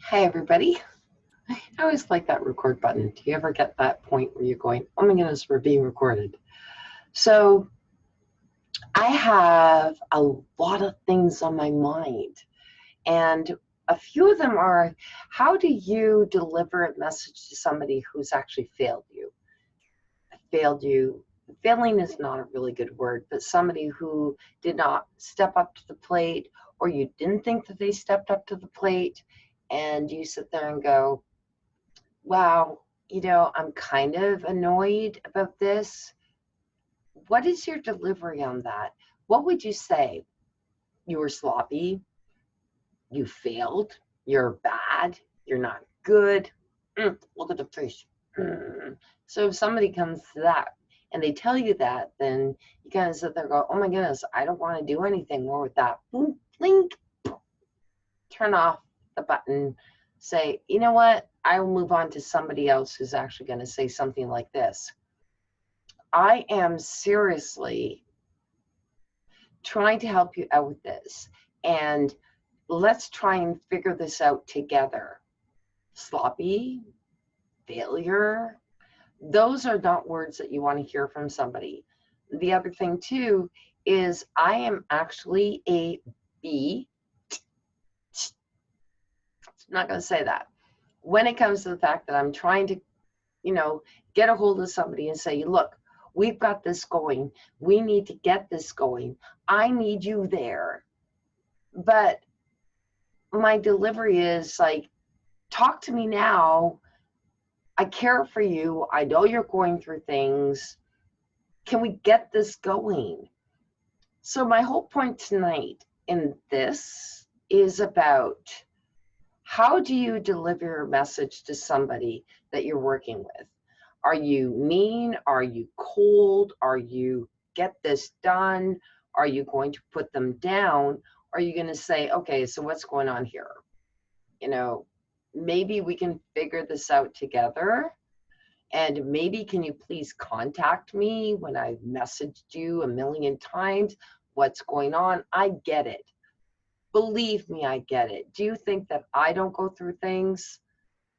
Hi, everybody. I always like that record button. Do you ever get that point where you're going, oh my goodness, we're being recorded? So I have a lot of things on my mind. And a few of them are, how do you deliver a message to somebody who's actually failed you? Failed you. Failing is not a really good word, but somebody who did not step up to the plate, or you didn't think that they stepped up to the plate, and you sit there and go, wow, I'm kind of annoyed about this. What is your delivery on that? What would you say? You were sloppy, you failed, you're bad, you're not good. Look at the face. So if somebody comes to that and they tell you that, then you kind of sit there and go, oh my goodness, I don't want to do anything more with that. Boom, blink, turn off the button, say, you know what? I will move on to somebody else who's actually going to say something like this. I am seriously trying to help you out with this, and let's try and figure this out together. Sloppy, failure, those are not words that you want to hear from somebody. The other thing too is I am actually a B. I'm not going to say that. When it comes to the fact that I'm trying to, get a hold of somebody and say, look, we've got this going. We need to get this going. I need you there. But my delivery is like, talk to me now. I care for you. I know you're going through things. Can we get this going? So my whole point tonight in this is about, how do you deliver your message to somebody that you're working with? Are you mean? Are you cold? Are you get this done? Are you going to put them down? Are you going to say, okay, so what's going on here? Maybe we can figure this out together. And maybe can you please contact me when I've messaged you a million times? What's going on? I get it. Believe me, I get it. Do you think that I don't go through things?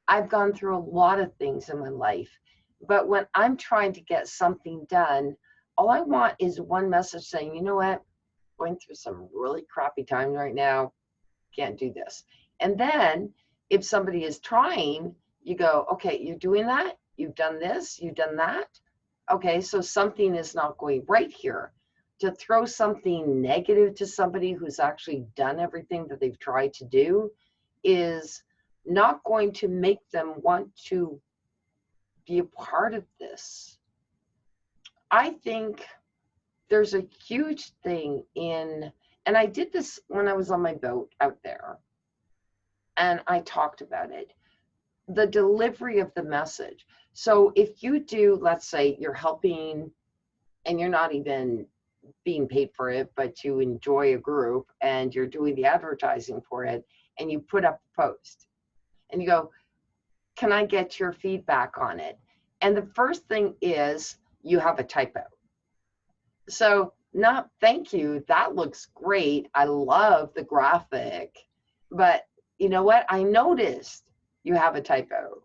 I've gone through a lot of things in my life. But when I'm trying to get something done, all I want is one message saying, you know what? Going through some really crappy times right now. Can't do this. And then if somebody is trying, you go, okay, you're doing that. You've done this. You've done that. Okay, so something is not going right here. To throw something negative to somebody who's actually done everything that they've tried to do is not going to make them want to be a part of this. I think there's a huge thing in, and I did this when I was on my boat out there, and I talked about it, the delivery of the message. So if you do, let's say you're helping and you're not even being paid for it, but you enjoy a group and you're doing the advertising for it, and you put up a post and you go, can I get your feedback on it? And the first thing is you have a typo. So not thank you, that looks great, I love the graphic, but you know what, I noticed you have a typo.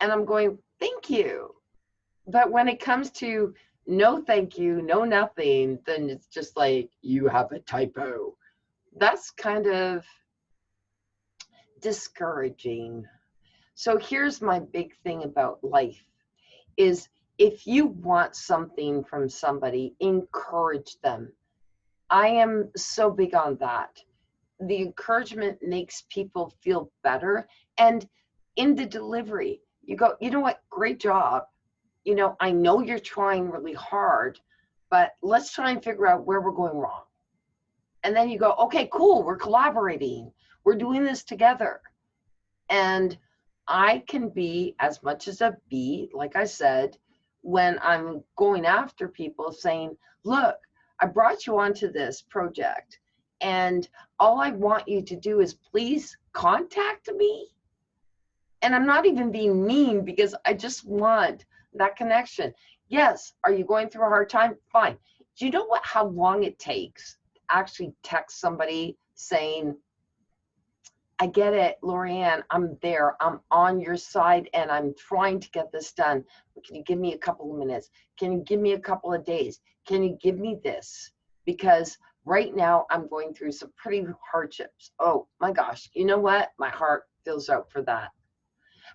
And I'm going, thank you. But when it comes to no thank you, no nothing, then it's just like, you have a typo. That's kind of discouraging. So here's my big thing about life is, if you want something from somebody, encourage them. I am so big on that. The encouragement makes people feel better. And in the delivery, you go, you know what, great job. I know you're trying really hard, but let's try and figure out where we're going wrong. And then you go, okay, cool, we're collaborating. We're doing this together. And I can be as much as a B, like I said, when I'm going after people saying, look, I brought you onto this project, and all I want you to do is please contact me. And I'm not even being mean, because I just want that connection. Yes, are you going through a hard time? Fine. Do you know how long it takes to actually text somebody saying, I get it, Lorianne. I'm there. I'm on your side and I'm trying to get this done. But can you give me a couple of minutes? Can you give me a couple of days? Can you give me this? Because right now I'm going through some pretty hardships. Oh my gosh. You know what? My heart feels out for that.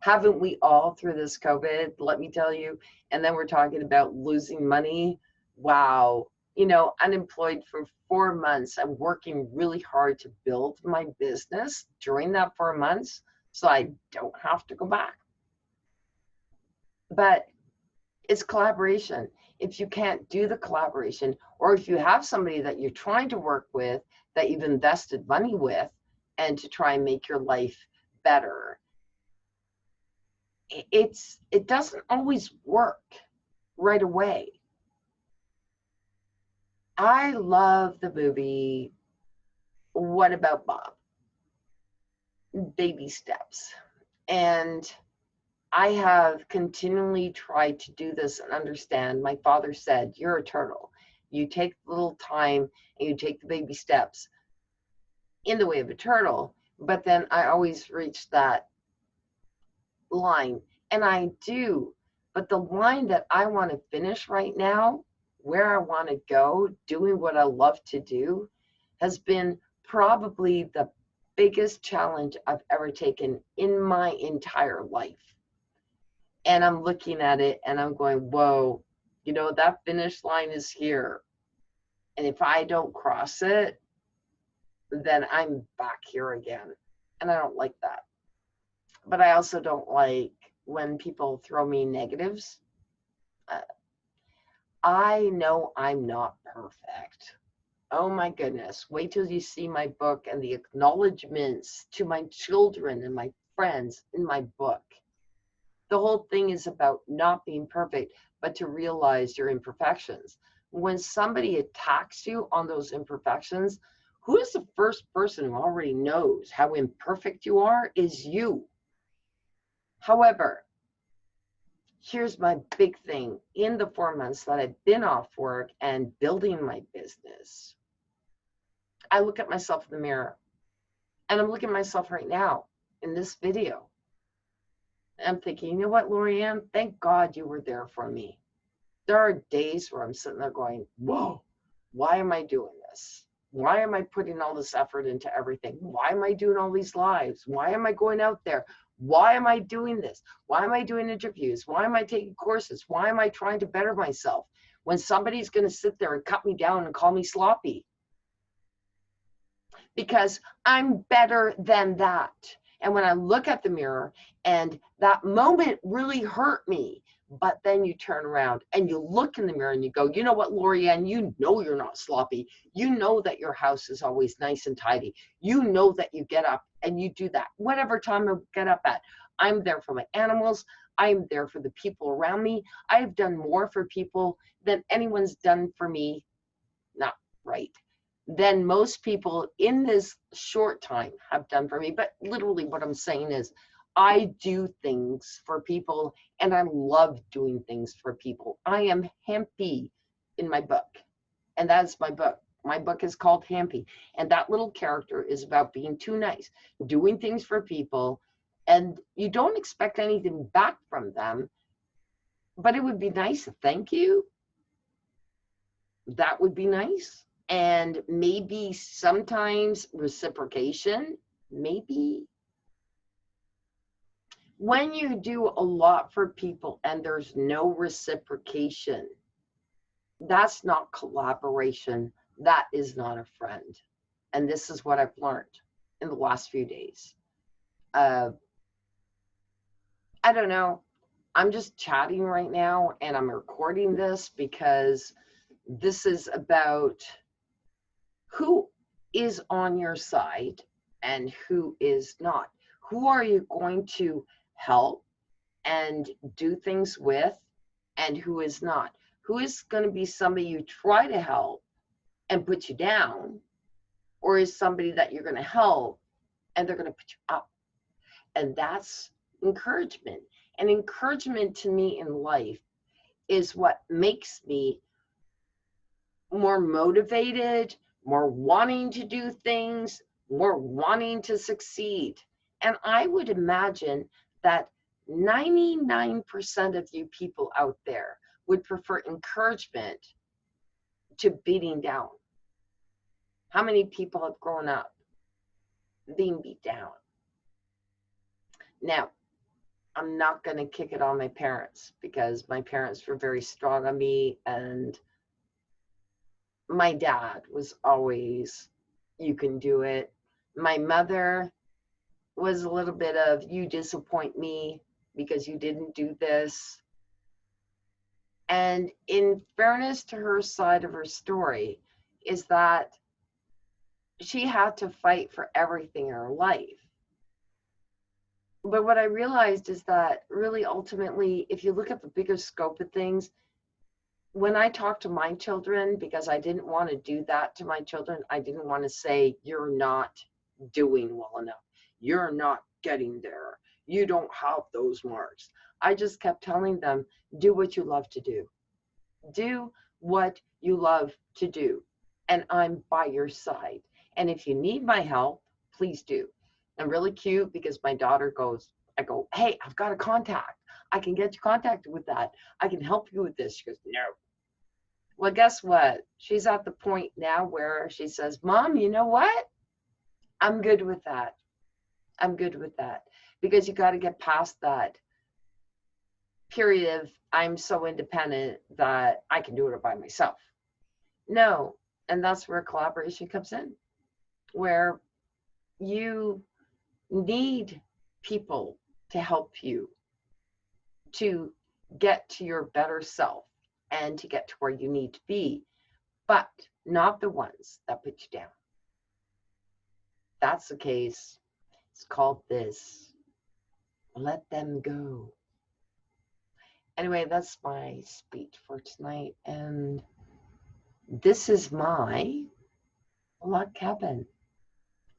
Haven't we all through this COVID, let me tell you? And then we're talking about losing money. Wow. You know, unemployed for 4 months. I'm working really hard to build my business during that 4 months so I don't have to go back. But it's collaboration. If you can't do the collaboration, or if you have somebody that you're trying to work with that you've invested money with and to try and make your life better, it doesn't always work right away. I love the movie What About Bob? Baby Steps. And I have continually tried to do this and understand. My father said, you're a turtle. You take a little time and you take the baby steps in the way of a turtle. But then I always reach that line, and I do. But the line that I want to finish right now, where I want to go, doing what I love to do, has been probably the biggest challenge I've ever taken in my entire life. And I'm looking at it and I'm going, whoa, you know, that finish line is here. And if I don't cross it, then I'm back here again. And I don't like that. But I also don't like when people throw me negatives. I know I'm not perfect. Oh my goodness. Wait till you see my book and the acknowledgments to my children and my friends in my book. The whole thing is about not being perfect, but to realize your imperfections. When somebody attacks you on those imperfections, who is the first person who already knows how imperfect you are is you. However, here's my big thing. In the 4 months that I've been off work and building my business, I look at myself in the mirror, and I'm looking at myself right now in this video. I'm thinking, you know what, Lorianne, thank God you were there for me. There are days where I'm sitting there going, whoa, why am I doing this? Why am I putting all this effort into everything? Why am I doing all these lives? Why am I going out there? Why am I doing this? Why am I doing interviews? Why am I taking courses? Why am I trying to better myself when somebody's going to sit there and cut me down and call me sloppy? Because I'm better than that. And when I look at the mirror, and that moment really hurt me, but then you turn around and you look in the mirror and you go, you know what, Lorianne, you know you're not sloppy. You know that your house is always nice and tidy. You know that you get up and you do that. Whatever time I get up at, I'm there for my animals. I'm there for the people around me. I've done more for people than anyone's done for me. Not right. Than most people in this short time have done for me. But literally what I'm saying is I do things for people and I love doing things for people. I am Hampy in my book, and that's my book. My book is called Hampy, and that little character is about being too nice, doing things for people, and you don't expect anything back from them, but it would be nice. Thank you. That would be nice. And maybe sometimes reciprocation, maybe. When you do a lot for people and there's no reciprocation, that's not collaboration. That is not a friend. And this is what I've learned in the last few days. I don't know. I'm just chatting right now and I'm recording this because this is about who is on your side and who is not. Who are you going to help and do things with, and who is not? Who is going to be somebody you try to help and put you down, or is somebody that you're going to help and they're going to put you up? And that's encouragement. And encouragement to me in life is what makes me more motivated, more wanting to do things, We're wanting to succeed. And I would imagine that 99% of you people out there would prefer encouragement to beating down. How many people have grown up being beat down? Now, I'm not going to kick it on my parents because my parents were very strong on me, and my dad was always, you can do it. My mother was a little bit of, you disappoint me because you didn't do this. And in fairness to her side of her story, is that she had to fight for everything in her life. But what I realized is that really ultimately, if you look at the bigger scope of things, when I talk to my children, because I didn't want to do that to my children, I didn't want to say, you're not doing well enough. You're not getting there. You don't have those marks. I just kept telling them, do what you love to do. Do what you love to do. And I'm by your side. And if you need my help, please do. I'm really cute because my daughter goes, I go, hey, I've got a contact. I can get you contacted with that. I can help you with this. She goes, no. Well, guess what? She's at the point now where she says, Mom, you know what? I'm good with that. I'm good with that. Because you got to get past that period of I'm so independent that I can do it by myself. No. And that's where collaboration comes in, where you need people to help you to get to your better self and to get to where you need to be, but not the ones that put you down. That's the case. It's called this. Let them go. Anyway, that's my speech for tonight. And this is my log cabin.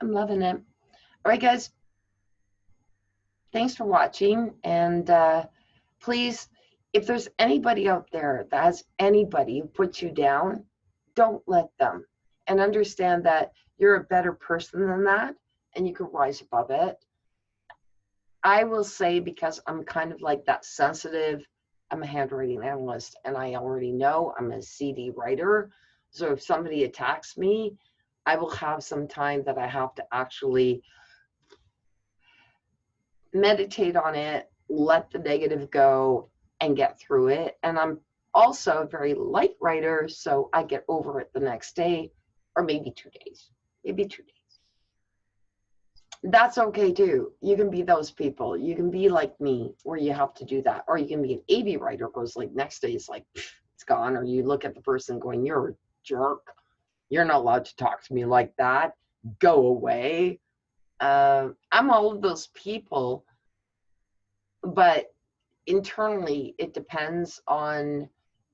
I'm loving it. All right, guys. Thanks for watching. And please, if there's anybody out there that has anybody who puts you down, don't let them. And understand that you're a better person than that, and you can rise above it. I will say, because I'm kind of like that sensitive, I'm a handwriting analyst, and I already know I'm a CD writer. So if somebody attacks me, I will have some time that I have to actually meditate on it, let the negative go, and get through it. And I'm also a very light writer, so I get over it the next day, or maybe 2 days, maybe 2 days. That's okay too. You can be those people. You can be like me, where you have to do that. Or you can be an AV writer, goes like next day it's like, it's gone. Or you look at the person going, you're a jerk. You're not allowed to talk to me like that. Go away. I'm all of those people, but internally it depends on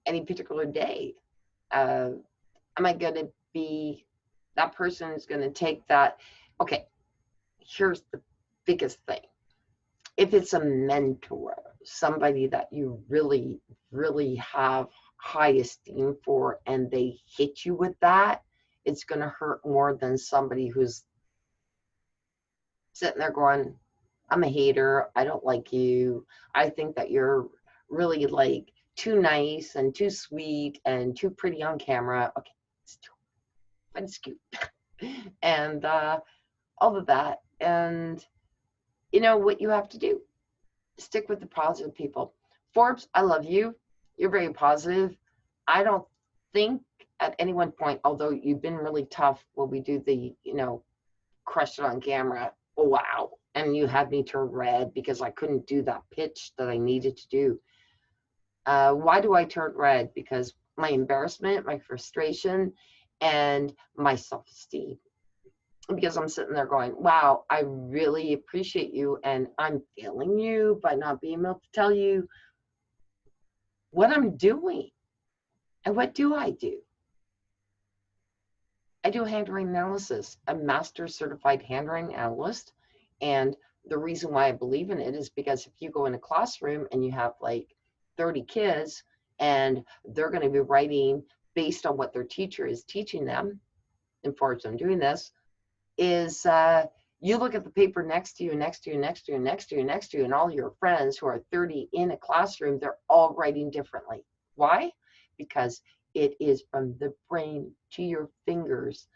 any particular day. Am I going to be, that person is going to take that? Okay, here's the biggest thing. If it's a mentor, somebody that you really, really have high esteem for, and they hit you with that, it's going to hurt more than somebody who's sitting there going, I'm a hater, I don't like you, I think that you're really like too nice and too sweet and too pretty on camera. Okay, it's cute. And all of that. And you know what you have to do? Stick with the positive people. Forbes, I love you. You're very positive. I don't think at any one point, although you've been really tough when we do the, crush it on camera. Oh, wow. And you had me turn red because I couldn't do that pitch that I needed to do. Why do I turn red? Because my embarrassment, my frustration, and my self-esteem. Because I'm sitting there going, wow, I really appreciate you, and I'm failing you by not being able to tell you what I'm doing. And what do? I do handwriting analysis. I'm master certified handwriting analyst. And the reason why I believe in it is because if you go in a classroom and you have like 30 kids and they're going to be writing based on what their teacher is teaching them, and for I'm doing this, is you look at the paper next to you, next to you, next to you, next to you, next to you, and all your friends who are 30 in a classroom, they're all writing differently. Why? Because it is from the brain to your fingers,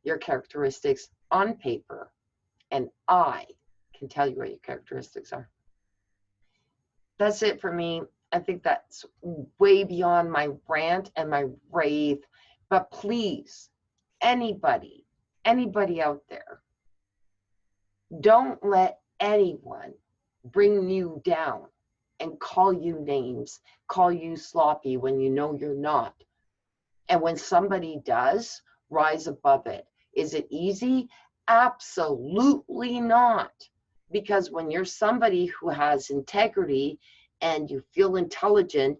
your characteristics on paper. And I can tell you what your characteristics are. That's it for me. I think that's way beyond my rant and my rave. But please, anybody out there, don't let anyone bring you down and call you names, call you sloppy when you know you're not. And when somebody does, rise above it. Is it easy? Absolutely not. Because when you're somebody who has integrity and you feel intelligent,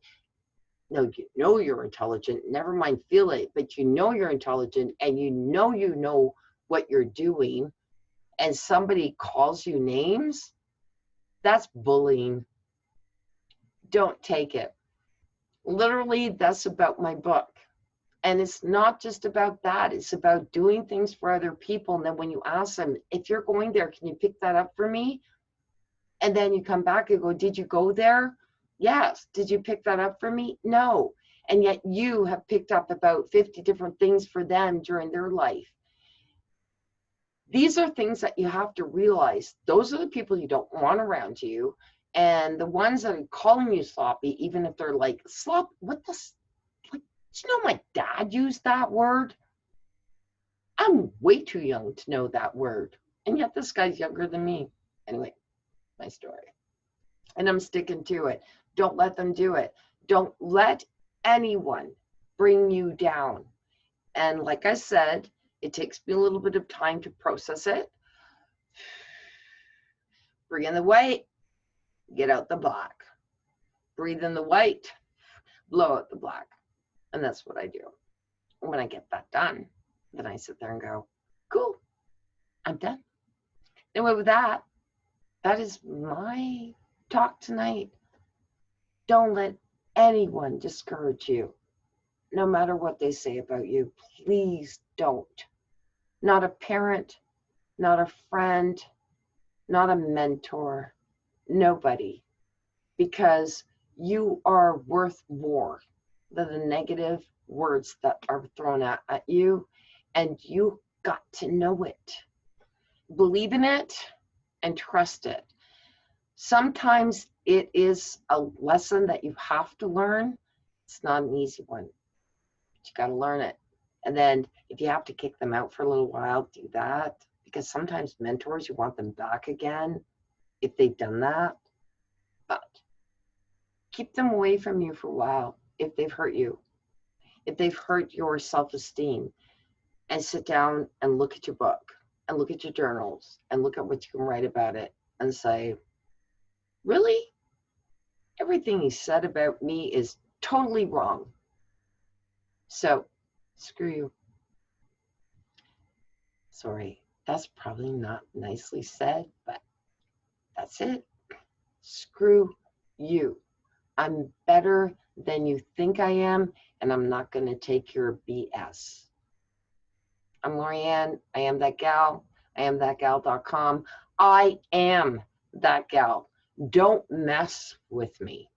no, you know you're intelligent, never mind feel it, but you know you're intelligent and you know what you're doing, and somebody calls you names, that's bullying. Don't take it. Literally, that's about my book. And it's not just about that. It's about doing things for other people. And then when you ask them, if you're going there, can you pick that up for me? And then you come back and go, did you go there? Yes. Did you pick that up for me? No. And yet you have picked up about 50 different things for them during their life. These are things that you have to realize. Those are the people you don't want around you. And the ones that are calling you sloppy, even if they're like, slop, what the, like, do you know my dad used that word? I'm way too young to know that word. And yet this guy's younger than me. Anyway, my story. And I'm sticking to it. Don't let them do it. Don't let anyone bring you down. And like I said, it takes me a little bit of time to process it. Bring in the white, get out the black. Breathe in the white, blow out the black. And that's what I do. When I get that done, then I sit there and go, cool, I'm done. Anyway, with that, that is my talk tonight. Don't let anyone discourage you, no matter what they say about you. Please don't. Not a parent, not a friend, not a mentor, nobody. Because you are worth more than the negative words that are thrown at you, and you got to know it. Believe in it and trust it. Sometimes it is a lesson that you have to learn. It's not an easy one, but you got to learn it. And then if you have to kick them out for a little while, do that. Because sometimes mentors, you want them back again if they've done that. But keep them away from you for a while if they've hurt you, if they've hurt your self-esteem, and sit down and look at your book and look at your journals and look at what you can write about it and say, really? Everything he said about me is totally wrong. So, screw you. Sorry, that's probably not nicely said, but that's it. Screw you. I'm better than you think I am, and I'm not going to take your BS. I'm Lorianne. I am that gal. I am thatgal.com. I am that gal. Don't mess with me.